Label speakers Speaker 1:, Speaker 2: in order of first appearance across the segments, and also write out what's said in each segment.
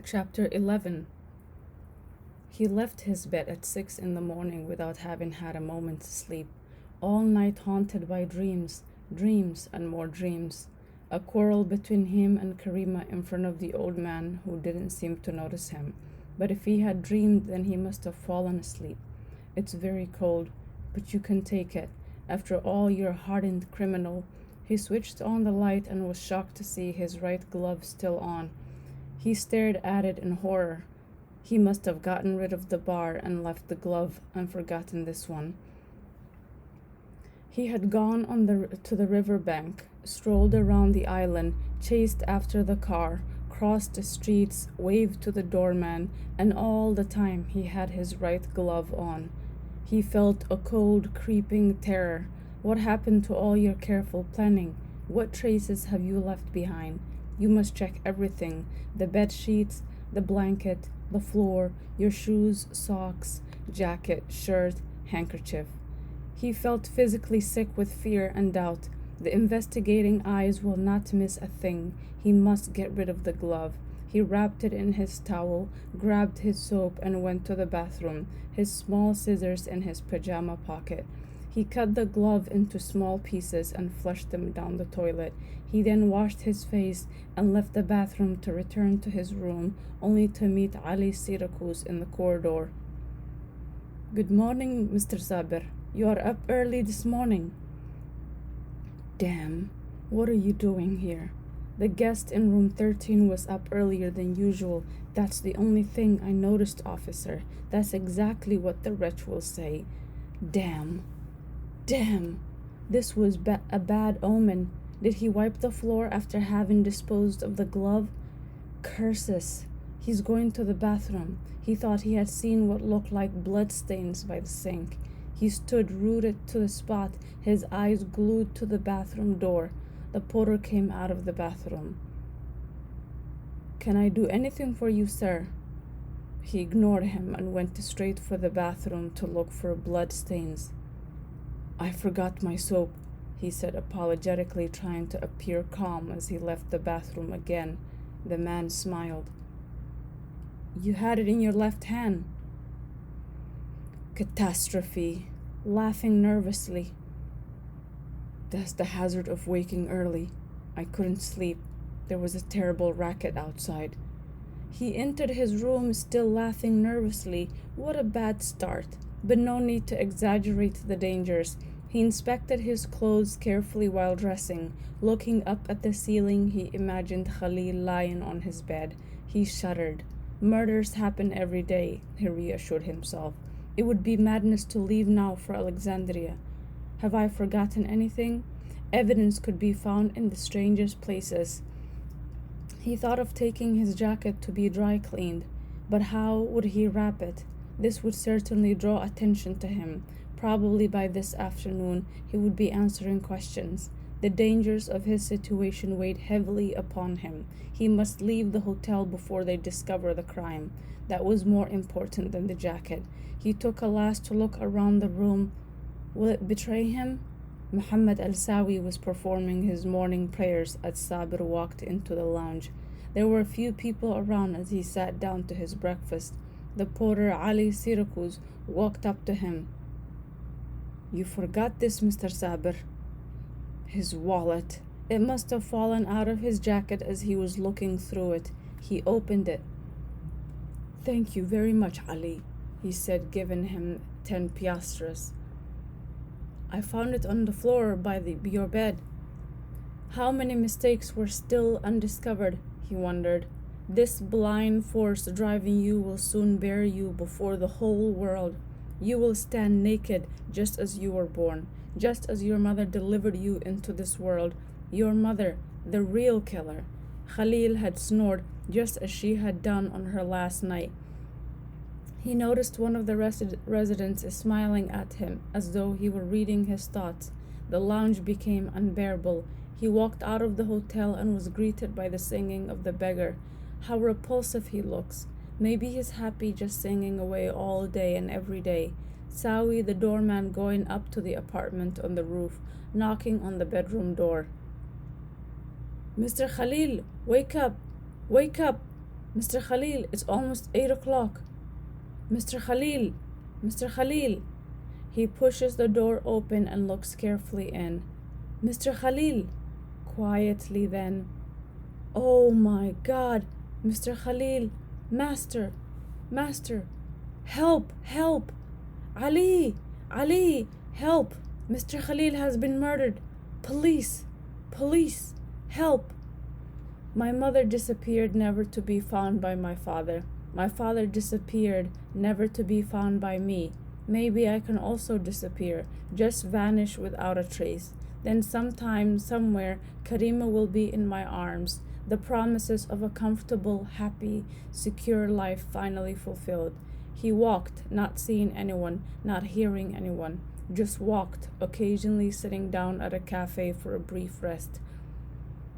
Speaker 1: Chapter 11. He left his bed at 6 in the morning without having had a moment's sleep, all night haunted by dreams, dreams and more dreams. A quarrel between him and Karima in front of the old man who didn't seem to notice him. But if he had dreamed, then he must have fallen asleep. It's very cold, but you can take it. After all, you're a hardened criminal. He switched on the light and was shocked to see his right glove still on. He stared at it in horror. He must have gotten rid of the bar and left the glove and forgotten this one. He had gone to the river bank, strolled around the island, chased after the car, crossed the streets, waved to the doorman, and all the time he had his right glove on. He felt a cold, creeping terror. What happened to all your careful planning? What traces have you left behind? You must check everything: the bed sheets, the blanket, the floor, your shoes, socks, jacket, shirt, handkerchief. He felt physically sick with fear and doubt. The investigating eyes will not miss a thing. He must get rid of the glove. He wrapped it in his towel, grabbed his soap, and went to the bathroom, his small scissors in his pajama pocket. He cut the glove into small pieces and flushed them down the toilet. He then washed his face and left the bathroom to return to his room, only to meet Ali Syracuse in the corridor. "Good morning, Mr. Saber. You are up early this morning." "Damn, what are you doing here?" "The guest in room 13 was up earlier than usual. That's the only thing I noticed, officer. That's exactly what the wretch will say." Damn. Damn. This was a bad omen. Did he wipe the floor after having disposed of the glove? Curses. He's going to the bathroom. He thought he had seen what looked like bloodstains by the sink. He stood rooted to the spot, his eyes glued to the bathroom door. The porter came out of the bathroom. "Can I do anything for you, sir?" He ignored him and went straight for the bathroom to look for bloodstains. "I forgot my soap," he said apologetically, trying to appear calm as he left the bathroom again. The man smiled. "You had it in your left hand." Catastrophe. Laughing nervously. "That's the hazard of waking early. I couldn't sleep. There was a terrible racket outside." He entered his room still laughing nervously. What a bad start. But no need to exaggerate the dangers. He inspected his clothes carefully while dressing. Looking up at the ceiling, he imagined Khalil lying on his bed. He shuddered. Murders happen every day, he reassured himself. It would be madness to leave now for Alexandria. Have I forgotten anything? Evidence could be found in the strangest places. He thought of taking his jacket to be dry cleaned, but how would he wrap it? This would certainly draw attention to him. Probably by this afternoon he would be answering questions. The dangers of his situation weighed heavily upon him. He must leave the hotel before they discover the crime. That was more important than the jacket. He took a last look around the room. Will it betray him? Muhammad al-Sawi was performing his morning prayers as Sabir walked into the lounge. There were a few people around as he sat down to his breakfast. The porter, Ali Syracuse, walked up to him. "You forgot this, Mr. Sabir." His wallet. It must have fallen out of his jacket as he was looking through it. He opened it. "Thank you very much, Ali," he said, giving him 10 piastres. "I found it on the floor by your bed." How many mistakes were still undiscovered, he wondered. This blind force driving you will soon bear you before the whole world. You will stand naked just as you were born, just as your mother delivered you into this world. Your mother, the real killer. Khalil had snored just as she had done on her last night. He noticed one of the residents smiling at him as though he were reading his thoughts. The lounge became unbearable. He walked out of the hotel and was greeted by the singing of the beggar. How repulsive he looks. Maybe he's happy just singing away all day and every day. Sawi, the doorman, going up to the apartment on the roof, knocking on the bedroom door. "Mr. Khalil, wake up! Wake up!" Mr. Khalil, it's almost 8 o'clock. Mr. Khalil, Mr. Khalil. He pushes the door open and looks carefully in. Mr. Khalil, quietly then. Oh my God, Mr. Khalil, Master, Master, help, help, Ali, Ali, help, Mr. Khalil has been murdered, police, police, help. My mother disappeared, never to be found by my father. My father disappeared, never to be found by me. Maybe I can also disappear, just vanish without a trace. Then sometime, somewhere, Karima will be in my arms, the promises of a comfortable, happy, secure life finally fulfilled. He walked, not seeing anyone, not hearing anyone, just walked, occasionally sitting down at a cafe for a brief rest.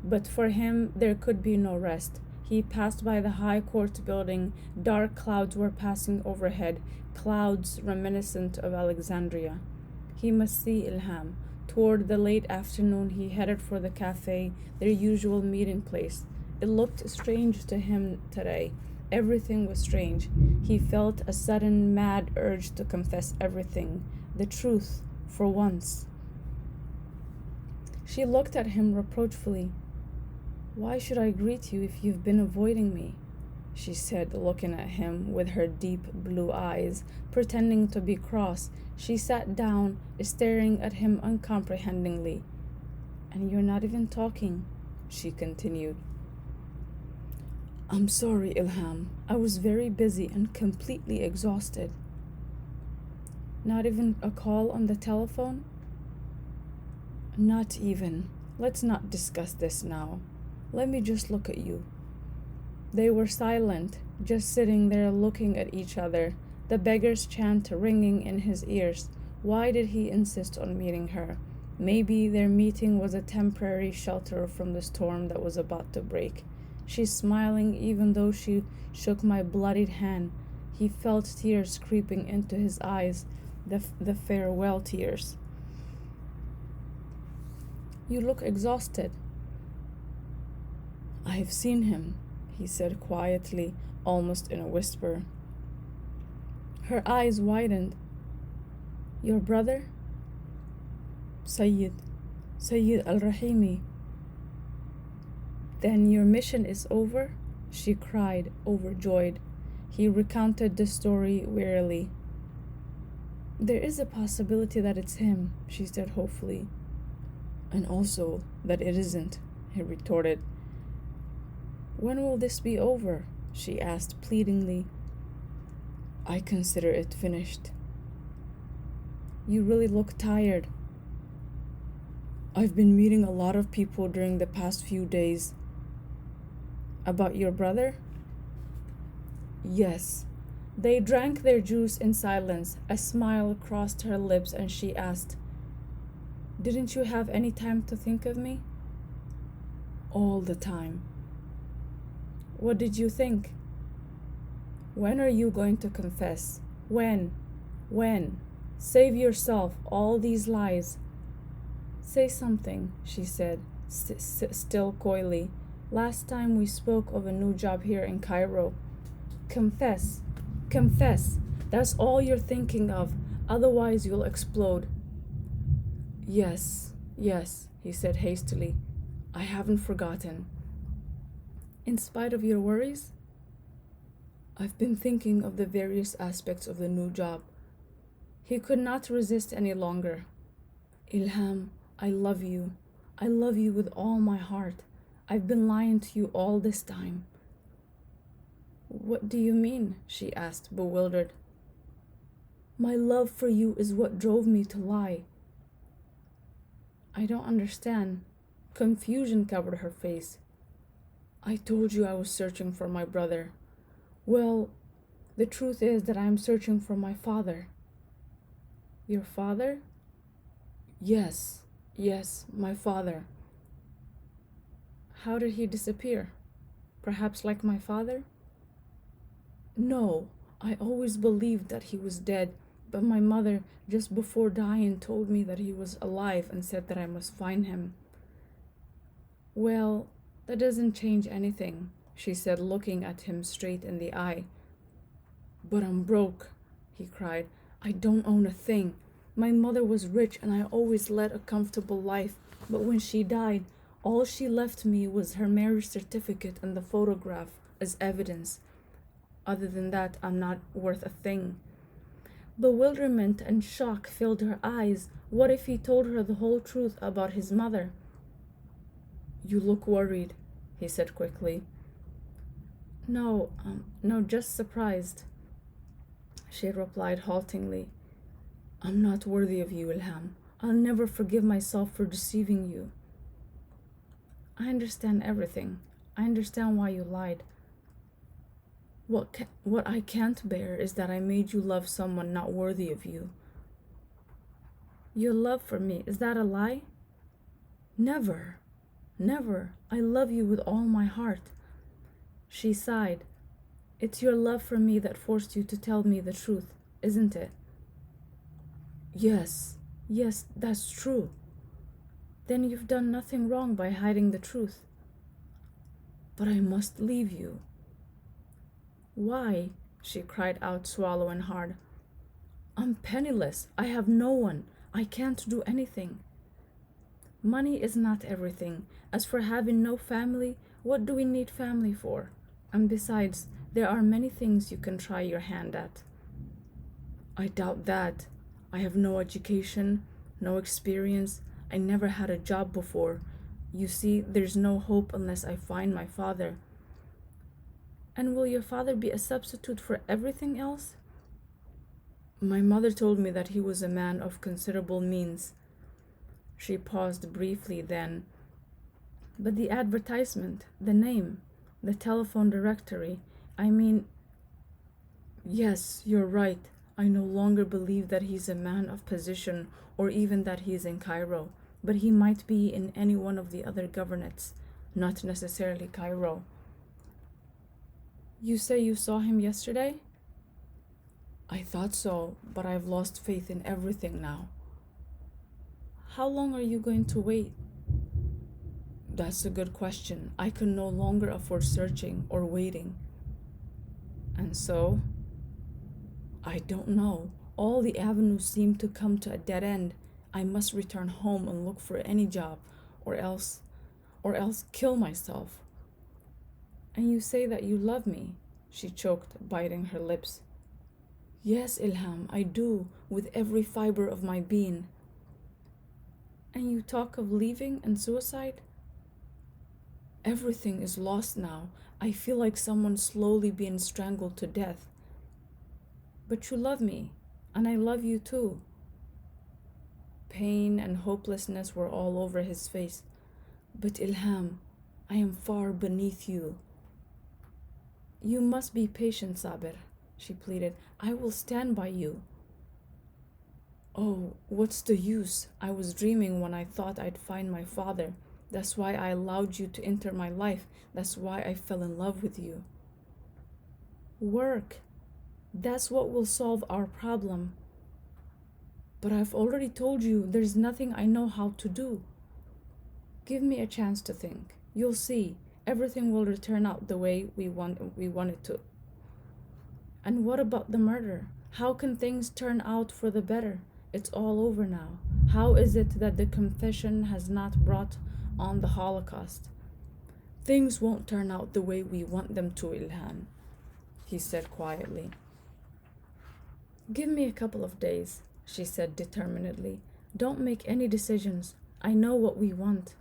Speaker 1: But for him, there could be no rest. He passed by the High Court building. Dark clouds were passing overhead, clouds reminiscent of Alexandria. He must see Ilham. Toward the late afternoon, he headed for the cafe, their usual meeting place. It looked strange to him today. Everything was strange. He felt a sudden mad urge to confess everything, the truth, for once. She looked at him reproachfully. Why should I greet you if you've been avoiding me? She said, looking at him with her deep blue eyes, pretending to be cross. She sat down, staring at him uncomprehendingly. And you're not even talking, she continued. I'm sorry, Ilham. I was very busy and completely exhausted. Not even a call on the telephone? Not even. Let's not discuss this now. Let me just look at you. They were silent, just sitting there looking at each other, the beggar's chant ringing in his ears. Why did he insist on meeting her? Maybe their meeting was a temporary shelter from the storm that was about to break. She's smiling even though she shook my bloodied hand. He felt tears creeping into his eyes, the farewell tears. You look exhausted. I've seen him, he said quietly, almost in a whisper. Her eyes widened. Your brother? Sayyid al-Rahimi. Then your mission is over? She cried, overjoyed. He recounted the story wearily. There is a possibility that it's him, she said hopefully. And also that it isn't, he retorted. When will this be over? She asked pleadingly. I consider it finished. You really look tired. I've been meeting a lot of people during the past few days. About your brother? Yes. They drank their juice in silence. A smile crossed her lips and she asked, Didn't you have any time to think of me? All the time. What did you think? When are you going to confess? When? When? Save yourself all these lies. Say something, she said, still coyly. Last time we spoke of a new job here in Cairo. Confess. Confess. That's all you're thinking of. Otherwise you'll explode. Yes, he said hastily. I haven't forgotten. In spite of your worries? I've been thinking of the various aspects of the new job. He could not resist any longer. Ilham, I love you. I love you with all my heart. I've been lying to you all this time. What do you mean? She asked, bewildered. My love for you is what drove me to lie. I don't understand. Confusion covered her face. I told you I was searching for my brother. Well, the truth is that I am searching for my father. Your father? Yes, my father. How did he disappear? Perhaps like my father? No, I always believed that he was dead, but my mother, just before dying, told me that he was alive and said that I must find him. Well, that doesn't change anything, she said, looking at him straight in the eye. But I'm broke, he cried. I don't own a thing. My mother was rich and I always led a comfortable life, but when she died, all she left me was her marriage certificate and the photograph as evidence. Other than that, I'm not worth a thing. Bewilderment and shock filled her eyes. What if he told her the whole truth about his mother? You look worried, he said quickly. No, just surprised, she replied haltingly. I'm not worthy of you, Ilham. I'll never forgive myself for deceiving you. I understand everything. I understand why you lied. What I can't bear is that I made you love someone not worthy of you. Your love for me, is that a lie? Never, never. I love you with all my heart. She sighed. It's your love for me that forced you to tell me the truth, isn't it? Yes, that's true. Then you've done nothing wrong by hiding the truth. But I must leave you. Why? She cried out, swallowing hard. I'm penniless. I have no one. I can't do anything. Money is not everything. As for having no family, what do we need family for? And besides, there are many things you can try your hand at. I doubt that. I have no education, no experience. I never had a job before. You see, there's no hope unless I find my father. And will your father be a substitute for everything else? My mother told me that he was a man of considerable means. She paused briefly then. But the advertisement, the name, the telephone directory, I mean... Yes, you're right. I no longer believe that he's a man of position or even that he's in Cairo, but he might be in any one of the other governorates, not necessarily Cairo. You say you saw him yesterday? I thought so, but I've lost faith in everything now. How long are you going to wait? That's a good question. I can no longer afford searching or waiting. And so? I don't know. All the avenues seem to come to a dead end. I must return home and look for any job, or else kill myself. And you say that you love me, she choked, biting her lips. Yes, Ilham, I do, with every fiber of my being. And you talk of leaving and suicide? Everything is lost now. I feel like someone slowly being strangled to death. But you love me, and I love you too. Pain and hopelessness were all over his face. But Ilham, I am far beneath you. You must be patient, Sabir, she pleaded. I will stand by you. Oh, what's the use? I was dreaming when I thought I'd find my father. That's why I allowed you to enter my life. That's why I fell in love with you. Work. That's what will solve our problem. But I've already told you there's nothing I know how to do. Give me a chance to think. You'll see. Everything will turn out the way we want it to. And what about the murder? How can things turn out for the better? It's all over now. How is it that the confession has not brought on the Holocaust? Things won't turn out the way we want them to, Ilham, he said quietly. Give me a couple of days, she said determinedly. Don't make any decisions. I know what we want.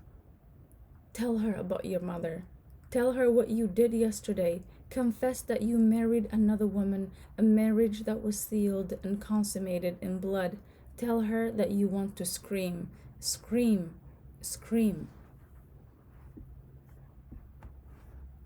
Speaker 1: Tell her about your mother. Tell her what you did yesterday. Confess that you married another woman, a marriage that was sealed and consummated in blood. Tell her that you want to scream, scream, scream.